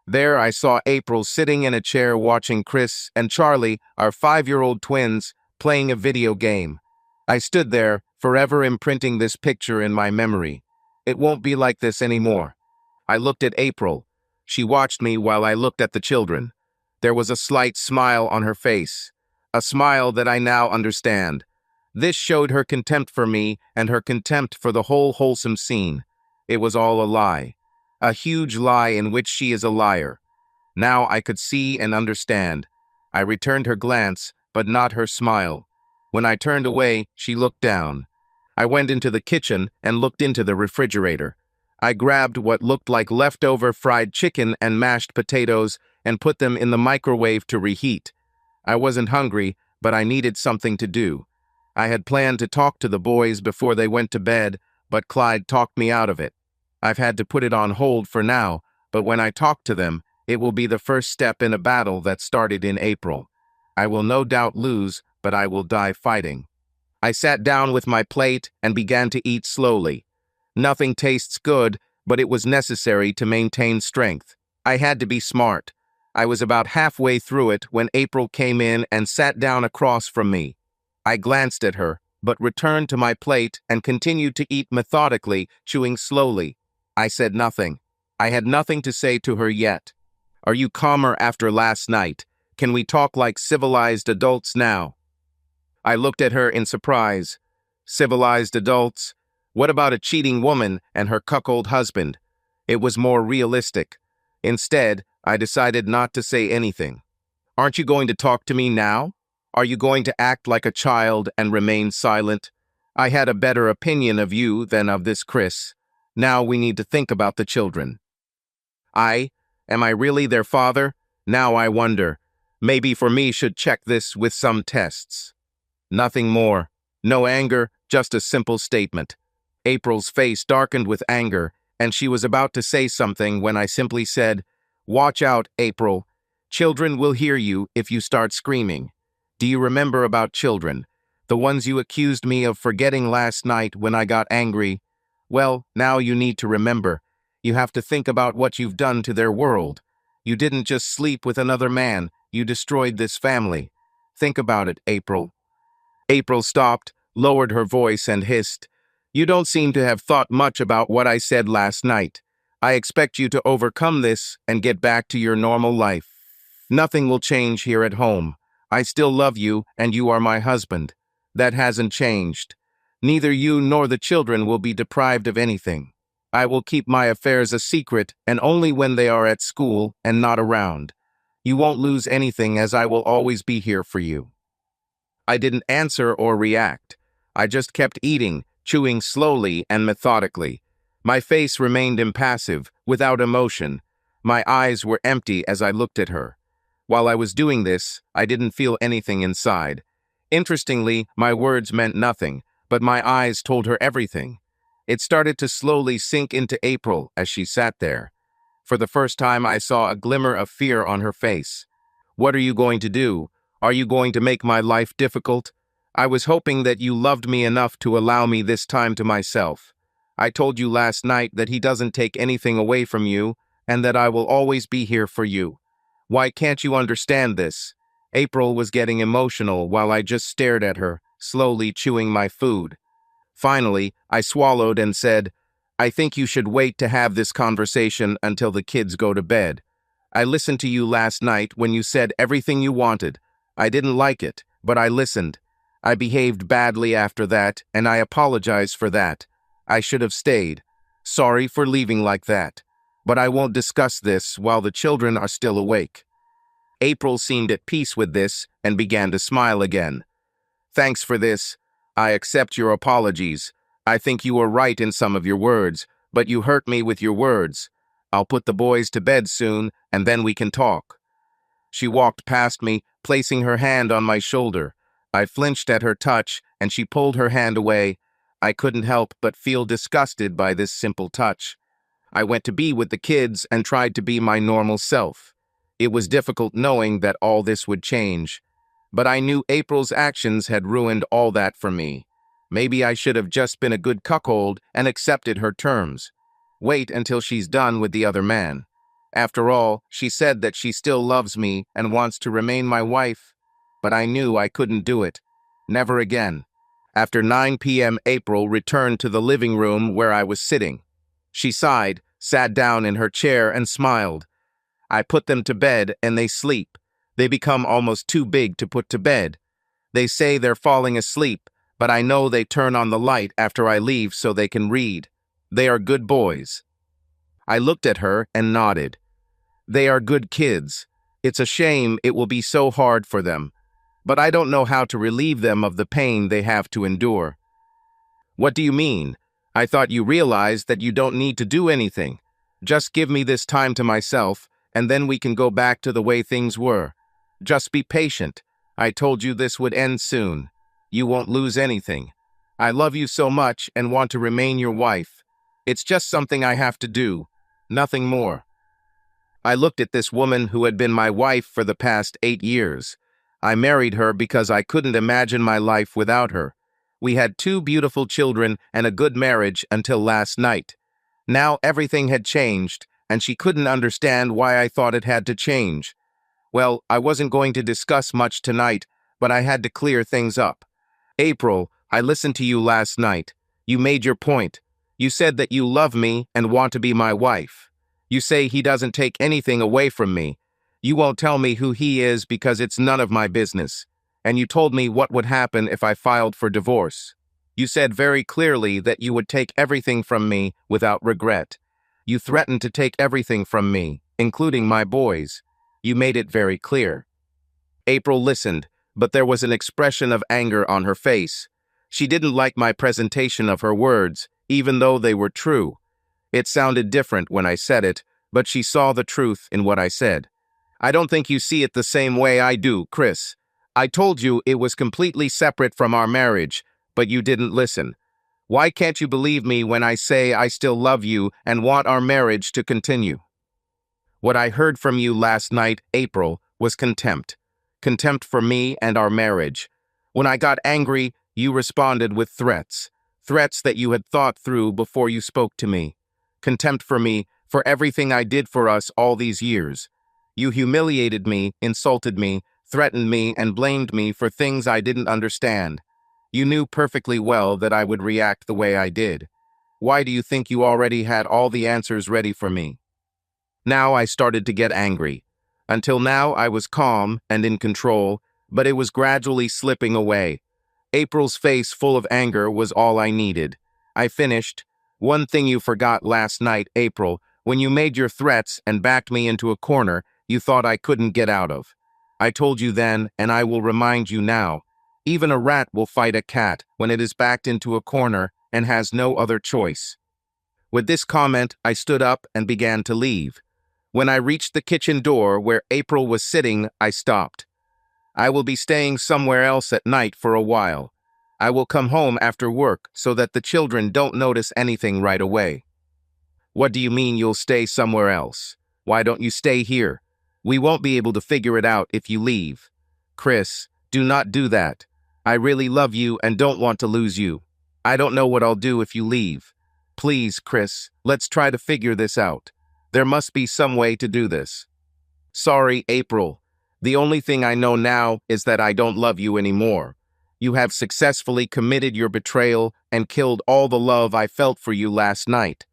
There I saw April sitting in a chair watching Chris and Charlie, our 5-year-old twins, playing a video game. I stood there, forever imprinting this picture in my memory. It won't be like this anymore. I looked at April. She watched me while I looked at the children. There was a slight smile on her face, a smile that I now understand. This showed her contempt for me and her contempt for the whole wholesome scene. It was all a lie. A huge lie in which she is a liar. Now I could see and understand. I returned her glance, but not her smile. When I turned away, she looked down. I went into the kitchen and looked into the refrigerator. I grabbed what looked like leftover fried chicken and mashed potatoes and put them in the microwave to reheat. I wasn't hungry, but I needed something to do. I had planned to talk to the boys before they went to bed, but Clyde talked me out of it. I've had to put it on hold for now, but when I talk to them, it will be the first step in a battle that started in April. I will no doubt lose, but I will die fighting. I sat down with my plate and began to eat slowly. Nothing tastes good, but it was necessary to maintain strength. I had to be smart. I was about halfway through it when April came in and sat down across from me. I glanced at her, but returned to my plate and continued to eat methodically, chewing slowly. I said nothing. I had nothing to say to her yet. Are you calmer after last night? Can we talk like civilized adults now? I looked at her in surprise. Civilized adults? What about a cheating woman and her cuckold husband? It was more realistic. Instead, I decided not to say anything. Aren't you going to talk to me now? Are you going to act like a child and remain silent? I had a better opinion of you than of this Chris. Now we need to think about the children. Am I really their father? Now I wonder. Maybe for me should check this with some tests. Nothing more. No anger, just a simple statement. April's face darkened with anger, and she was about to say something when I simply said, "Watch out, April. Children will hear you if you start screaming. Do you remember about children? The ones you accused me of forgetting last night when I got angry? Well, now you need to remember. You have to think about what you've done to their world. You didn't just sleep with another man, you destroyed this family. Think about it, April." April stopped, lowered her voice, and hissed, "You don't seem to have thought much about what I said last night. I expect you to overcome this and get back to your normal life. Nothing will change here at home. I still love you, and you are my husband. That hasn't changed. Neither you nor the children will be deprived of anything. I will keep my affairs a secret, and only when they are at school and not around. You won't lose anything, as I will always be here for you." I didn't answer or react. I just kept eating, chewing slowly and methodically. My face remained impassive, without emotion. My eyes were empty as I looked at her. While I was doing this, I didn't feel anything inside. Interestingly, my words meant nothing, but my eyes told her everything. It started to slowly sink into April as she sat there. For the first time, I saw a glimmer of fear on her face. "What are you going to do? Are you going to make my life difficult? I was hoping that you loved me enough to allow me this time to myself. I told you last night that he doesn't take anything away from you, and that I will always be here for you. Why can't you understand this?" April was getting emotional while I just stared at her, slowly chewing my food. Finally, I swallowed and said, "I think you should wait to have this conversation until the kids go to bed. I listened to you last night when you said everything you wanted. I didn't like it, but I listened. I behaved badly after that, and I apologize for that. I should have stayed. Sorry for leaving like that. But I won't discuss this while the children are still awake." April seemed at peace with this and began to smile again. "Thanks for this. I accept your apologies. I think you were right in some of your words, but you hurt me with your words. I'll put the boys to bed soon, and then we can talk." She walked past me, placing her hand on my shoulder. I flinched at her touch, and she pulled her hand away. I couldn't help but feel disgusted by this simple touch. I went to be with the kids and tried to be my normal self. It was difficult knowing that all this would change. But I knew April's actions had ruined all that for me. Maybe I should have just been a good cuckold and accepted her terms. Wait until she's done with the other man. After all, she said that she still loves me and wants to remain my wife. But I knew I couldn't do it. Never again. After 9 p.m., April returned to the living room where I was sitting. She sighed, sat down in her chair, and smiled. I put them to bed, and they sleep. They become almost too big to put to bed. They say they're falling asleep, but I know they turn on the light after I leave so they can read. They are good boys. I looked at her and nodded. They are good kids. It's a shame it will be so hard for them. But I don't know how to relieve them of the pain they have to endure. What do you mean? I thought you realized that you don't need to do anything. Just give me this time to myself, and then we can go back to the way things were. Just be patient. I told you this would end soon. You won't lose anything. I love you so much and want to remain your wife. It's just something I have to do. Nothing more. I looked at this woman who had been my wife for the past 8 years. I married her because I couldn't imagine my life without her. We had 2 beautiful children and a good marriage until last night. Now everything had changed, and she couldn't understand why I thought it had to change. Well, I wasn't going to discuss much tonight, but I had to clear things up. April, I listened to you last night. You made your point. You said that you love me and want to be my wife. You say he doesn't take anything away from me. You won't tell me who he is because it's none of my business. And you told me what would happen if I filed for divorce. You said very clearly that you would take everything from me without regret. You threatened to take everything from me, including my boys. You made it very clear. April listened, but there was an expression of anger on her face. She didn't like my presentation of her words, even though they were true. It sounded different when I said it, but she saw the truth in what I said. I don't think you see it the same way I do, Chris. I told you it was completely separate from our marriage, but you didn't listen. Why can't you believe me when I say I still love you and want our marriage to continue? What I heard from you last night, April, was contempt. Contempt for me and our marriage. When I got angry, you responded with threats. Threats that you had thought through before you spoke to me. Contempt for me, for everything I did for us all these years. You humiliated me, insulted me, threatened me, and blamed me for things I didn't understand. You knew perfectly well that I would react the way I did. Why do you think you already had all the answers ready for me? Now I started to get angry. Until now I was calm and in control, but it was gradually slipping away. April's face full of anger was all I needed. I finished. One thing you forgot last night, April, when you made your threats and backed me into a corner you thought I couldn't get out of. I told you then, and I will remind you now, even a rat will fight a cat when it is backed into a corner and has no other choice. With this comment, I stood up and began to leave. When I reached the kitchen door where April was sitting, I stopped. I will be staying somewhere else at night for a while. I will come home after work so that the children don't notice anything right away. What do you mean you'll stay somewhere else? Why don't you stay here? We won't be able to figure it out if you leave. Chris, do not do that. I really love you and don't want to lose you. I don't know what I'll do if you leave. Please, Chris, let's try to figure this out. There must be some way to do this. Sorry, April. The only thing I know now is that I don't love you anymore. You have successfully committed your betrayal and killed all the love I felt for you last night.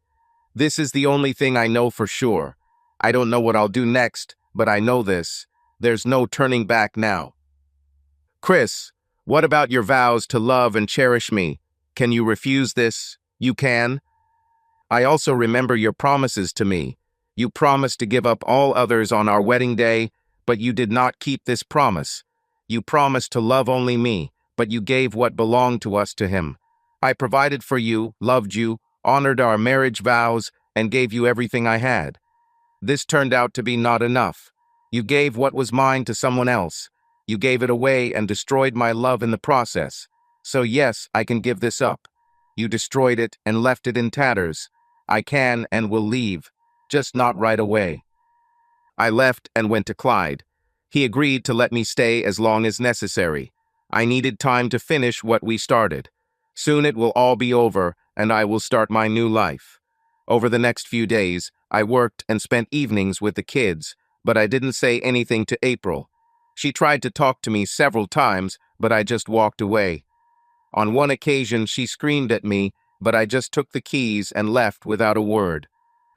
This is the only thing I know for sure. I don't know what I'll do next, but I know this. There's no turning back now. Chris, what about your vows to love and cherish me? Can you refuse this? You can? I also remember your promises to me. You promised to give up all others on our wedding day, but you did not keep this promise. You promised to love only me, but you gave what belonged to us to him. I provided for you, loved you, honored our marriage vows, and gave you everything I had. This turned out to be not enough. You gave what was mine to someone else. You gave it away and destroyed my love in the process. So yes, I can give this up. You destroyed it and left it in tatters. I can and will leave, just not right away. I left and went to Clyde. He agreed to let me stay as long as necessary. I needed time to finish what we started. Soon it will all be over, and I will start my new life. Over the next few days, I worked and spent evenings with the kids, but I didn't say anything to April. She tried to talk to me several times, but I just walked away. On one occasion, she screamed at me, but I just took the keys and left without a word.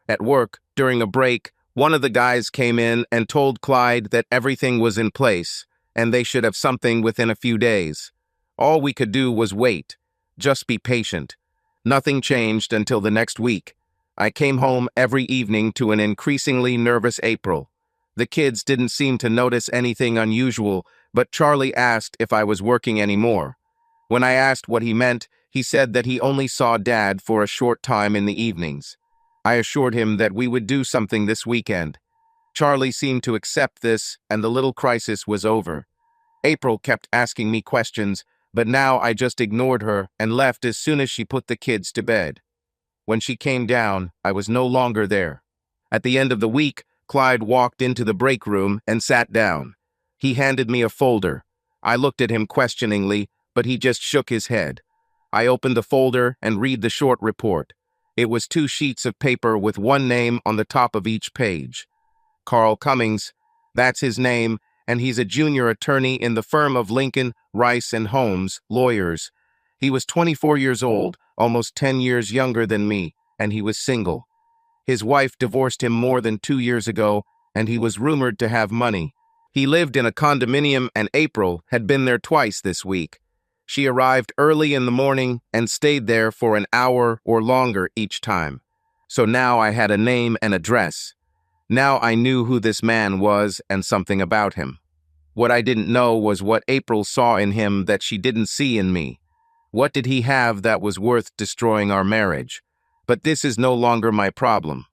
At work, during a break, one of the guys came in and told Clyde that everything was in place, and they should have something within a few days. All we could do was wait. Just be patient. Nothing changed until the next week. I came home every evening to an increasingly nervous April. The kids didn't seem to notice anything unusual, but Charlie asked if I was working anymore. When I asked what he meant, he said that he only saw Dad for a short time in the evenings. I assured him that we would do something this weekend. Charlie seemed to accept this, and the little crisis was over. April kept asking me questions, but now I just ignored her and left as soon as she put the kids to bed. When she came down, I was no longer there. At the end of the week, Clyde walked into the break room and sat down. He handed me a folder. I looked at him questioningly, but he just shook his head. I opened the folder and read the short report. It was 2 sheets of paper with one name on the top of each page. Carl Cummings, that's his name, and he's a junior attorney in the firm of Lincoln, Rice and Holmes, lawyers. He was 24 years old, almost 10 years younger than me, and he was single. His wife divorced him more than 2 years ago, and he was rumored to have money. He lived in a condominium, and April had been there twice this week. She arrived early in the morning and stayed there for an hour or longer each time. So now I had a name and address. Now I knew who this man was and something about him. What I didn't know was what April saw in him that she didn't see in me. What did he have that was worth destroying our marriage? But this is no longer my problem.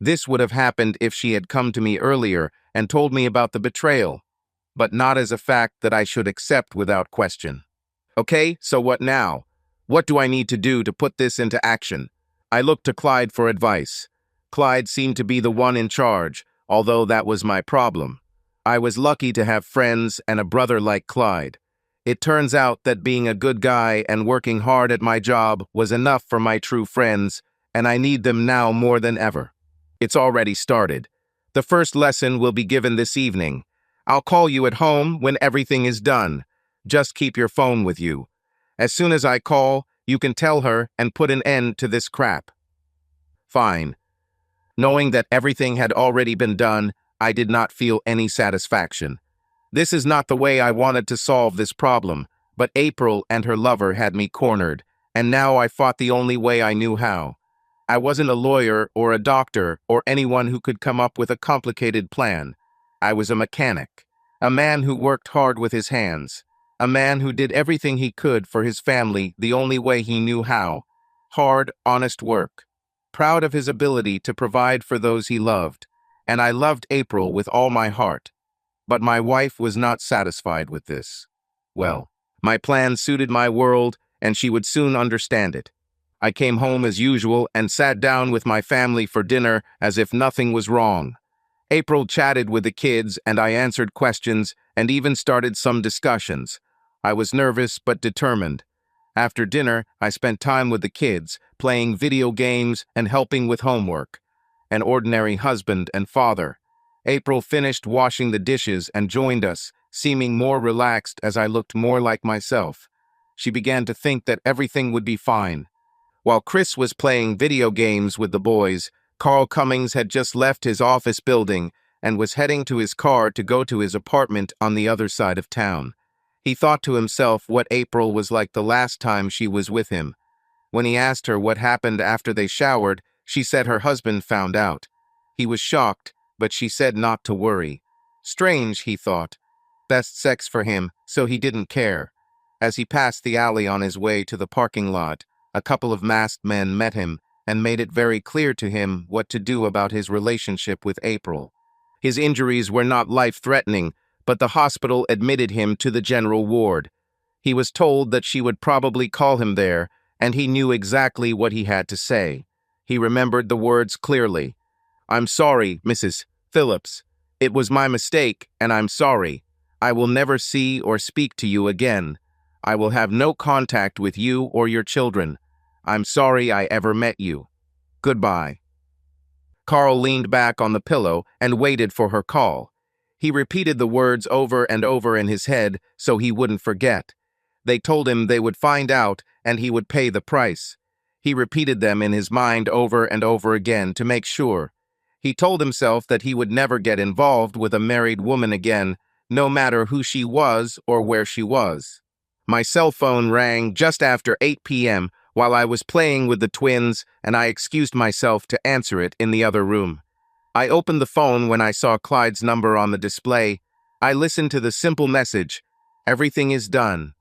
This would have happened if she had come to me earlier and told me about the betrayal, but not as a fact that I should accept without question. Okay, so what now? What do I need to do to put this into action? I looked to Clyde for advice. Clyde seemed to be the one in charge, although that was my problem. I was lucky to have friends and a brother like Clyde. It turns out that being a good guy and working hard at my job was enough for my true friends, and I need them now more than ever. It's already started. The first lesson will be given this evening. I'll call you at home when everything is done. Just keep your phone with you. As soon as I call, you can tell her and put an end to this crap. Fine. Knowing that everything had already been done, I did not feel any satisfaction. This is not the way I wanted to solve this problem, but April and her lover had me cornered, and now I fought the only way I knew how. I wasn't a lawyer or a doctor or anyone who could come up with a complicated plan. I was a mechanic, a man who worked hard with his hands. A man who did everything he could for his family the only way he knew how. Hard, honest work. Proud of his ability to provide for those he loved. And I loved April with all my heart. But my wife was not satisfied with this. Well, my plan suited my world, and she would soon understand it. I came home as usual and sat down with my family for dinner as if nothing was wrong. April chatted with the kids, and I answered questions and even started some discussions. I was nervous but determined. After dinner, I spent time with the kids, playing video games and helping with homework. An ordinary husband and father. April finished washing the dishes and joined us, seeming more relaxed as I looked more like myself. She began to think that everything would be fine. While Chris was playing video games with the boys, Carl Cummings had just left his office building and was heading to his car to go to his apartment on the other side of town. He thought to himself what April was like the last time she was with him. When he asked her what happened after they showered, she said her husband found out. He was shocked, but she said not to worry. Strange, he thought. Best sex for him, so he didn't care. As he passed the alley on his way to the parking lot, a couple of masked men met him and made it very clear to him what to do about his relationship with April. His injuries were not life-threatening, but the hospital admitted him to the general ward. He was told that she would probably call him there, and he knew exactly what he had to say. He remembered the words clearly. "I'm sorry, Mrs. Phillips. It was my mistake, and I'm sorry. I will never see or speak to you again. I will have no contact with you or your children. I'm sorry I ever met you. Goodbye." Carl leaned back on the pillow and waited for her call. He repeated the words over and over in his head so he wouldn't forget. They told him they would find out and he would pay the price. He repeated them in his mind over and over again to make sure. He told himself that he would never get involved with a married woman again, no matter who she was or where she was. My cell phone rang just after 8 p.m. while I was playing with the twins, and I excused myself to answer it in the other room. I opened the phone when I saw Clyde's number on the display. I listened to the simple message, "Everything is done.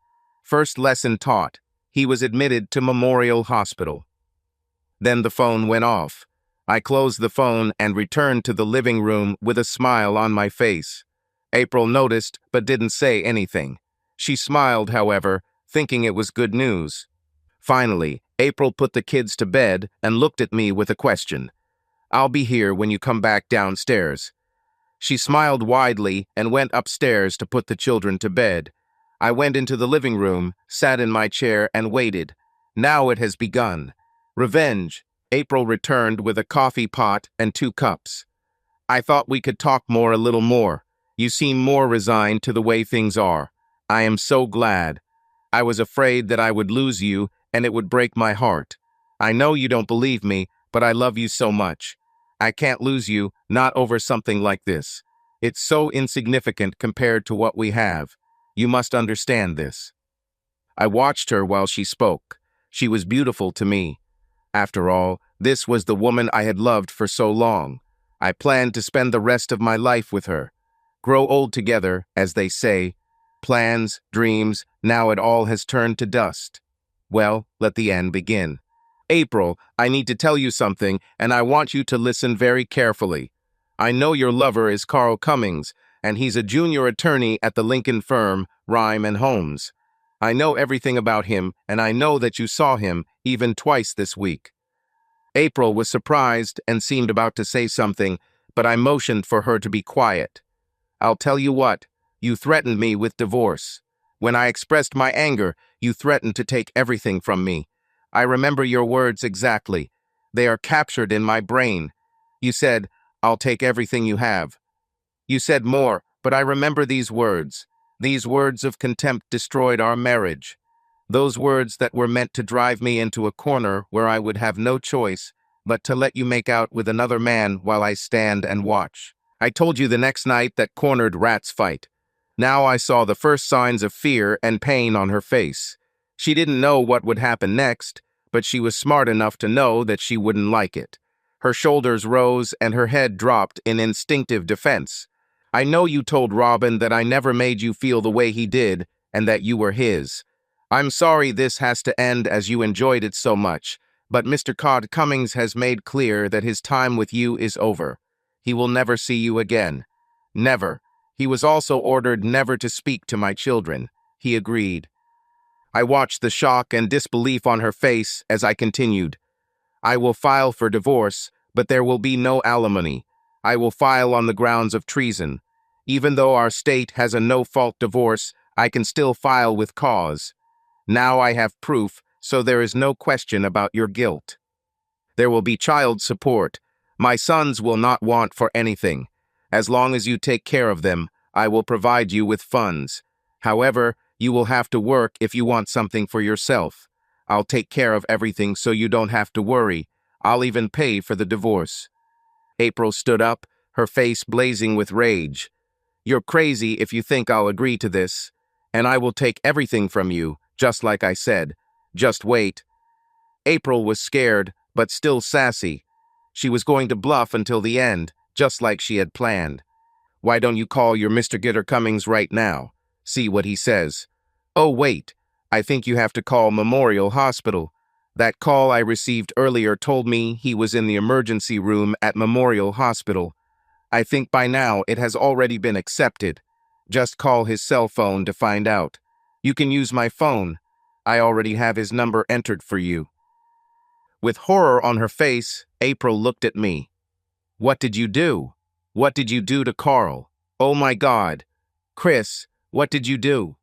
First lesson taught. He was admitted to Memorial Hospital." Then the phone went off. I closed the phone and returned to the living room with a smile on my face. April noticed but didn't say anything. She smiled, however, thinking it was good news. Finally, April put the kids to bed and looked at me with a question. "I'll be here when you come back downstairs." She smiled widely and went upstairs to put the children to bed. I went into the living room, sat in my chair, and waited. Now it has begun. Revenge. April returned with a coffee pot and 2 cups. "I thought we could talk a little more. You seem more resigned to the way things are. I am so glad. I was afraid that I would lose you and it would break my heart. I know you don't believe me, but I love you so much. I can't lose you, not over something like this. It's so insignificant compared to what we have. You must understand this." I watched her while she spoke. She was beautiful to me. After all, this was the woman I had loved for so long. I planned to spend the rest of my life with her. Grow old together, as they say. Plans, dreams, now it all has turned to dust. Well, let the end begin. "April, I need to tell you something, and I want you to listen very carefully. I know your lover is Carl Cummings, and he's a junior attorney at the Lincoln firm, Rhyme and Holmes. I know everything about him, and I know that you saw him even twice this week." April was surprised and seemed about to say something, but I motioned for her to be quiet. "I'll tell you what, you threatened me with divorce. When I expressed my anger, you threatened to take everything from me. I remember your words exactly. They are captured in my brain. You said, 'I'll take everything you have.' You said more, but I remember these words. These words of contempt destroyed our marriage. Those words that were meant to drive me into a corner where I would have no choice but to let you make out with another man while I stand and watch. I told you the next night that cornered rats fight. Now I saw the first signs of fear and pain on her face. She didn't know what would happen next, but she was smart enough to know that she wouldn't like it. Her shoulders rose and her head dropped in instinctive defense. I know you told Robin that I never made you feel the way he did and that you were his. I'm sorry this has to end as you enjoyed it so much, but Mr. Codd Cummings has made clear that his time with you is over. He will never see you again. Never. He was also ordered never to speak to my children. He agreed." I watched the shock and disbelief on her face as I continued. "I will file for divorce, but there will be no alimony. I will file on the grounds of treason. Even though our state has a no-fault divorce, I can still file with cause. Now I have proof, so there is no question about your guilt. There will be child support. My sons will not want for anything. As long as you take care of them, I will provide you with funds. However, you will have to work if you want something for yourself. I'll take care of everything so you don't have to worry. I'll even pay for the divorce." April stood up, her face blazing with rage. "You're crazy if you think I'll agree to this. And I will take everything from you, just like I said. Just wait." April was scared, but still sassy. She was going to bluff until the end, just like she had planned. "Why don't you call your Mr. Gitter Cummings right now? See what he says." "Oh, wait. I think you have to call Memorial Hospital. That call I received earlier told me he was in the emergency room at Memorial Hospital. I think by now it has already been accepted. Just call his cell phone to find out. You can use my phone. I already have his number entered for you." With horror on her face, April looked at me. "What did you do? What did you do to Carl? Oh my God. Chris, what did you do?"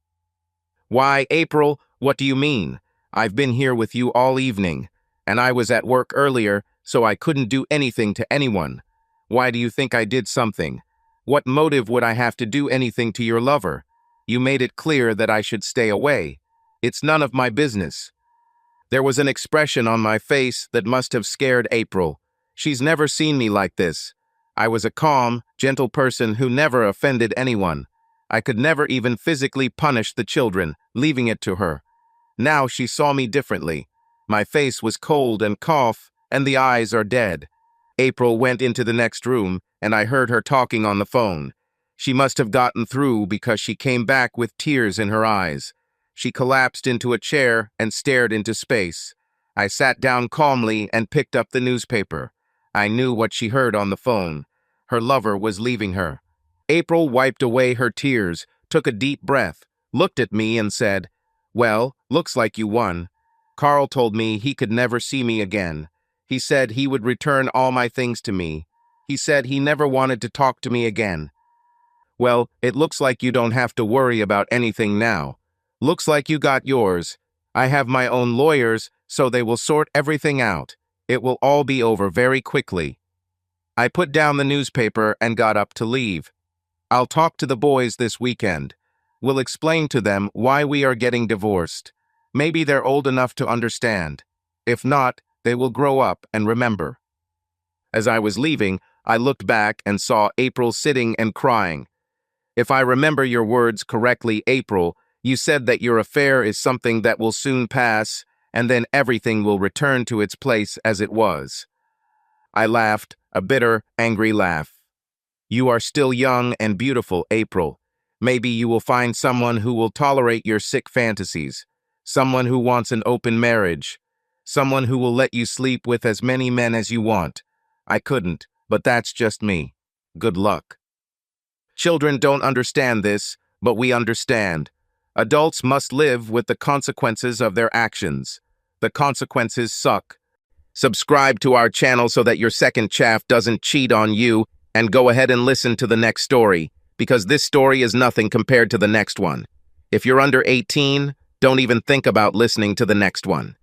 "Why, April, what do you mean? I've been here with you all evening, and I was at work earlier, so I couldn't do anything to anyone. Why do you think I did something? What motive would I have to do anything to your lover? You made it clear that I should stay away. It's none of my business." There was an expression on my face that must have scared April. She's never seen me like this. I was a calm, gentle person who never offended anyone. I could never even physically punish the children, leaving it to her. Now she saw me differently. My face was cold and cough, and the eyes are dead. April went into the next room, and I heard her talking on the phone. She must have gotten through because she came back with tears in her eyes. She collapsed into a chair and stared into space. I sat down calmly and picked up the newspaper. I knew what she heard on the phone. Her lover was leaving her. April wiped away her tears, took a deep breath, looked at me and said, "Well, looks like you won. Carl told me he could never see me again. He said he would return all my things to me. He said he never wanted to talk to me again. Well, it looks like you don't have to worry about anything now. Looks like you got yours. I have my own lawyers, so they will sort everything out. It will all be over very quickly." I put down the newspaper and got up to leave. "I'll talk to the boys this weekend. We'll explain to them why we are getting divorced. Maybe they're old enough to understand. If not, they will grow up and remember." As I was leaving, I looked back and saw April sitting and crying. "If I remember your words correctly, April, you said that your affair is something that will soon pass, and then everything will return to its place as it was." I laughed, a bitter, angry laugh. "You are still young and beautiful, April. Maybe you will find someone who will tolerate your sick fantasies, someone who wants an open marriage, someone who will let you sleep with as many men as you want. I couldn't, but that's just me. Good luck." Children don't understand this, but we understand. Adults must live with the consequences of their actions. The consequences suck. Subscribe to our channel so that your second chaff doesn't cheat on you, and go ahead and listen to the next story, because this story is nothing compared to the next one. If you're under 18, don't even think about listening to the next one.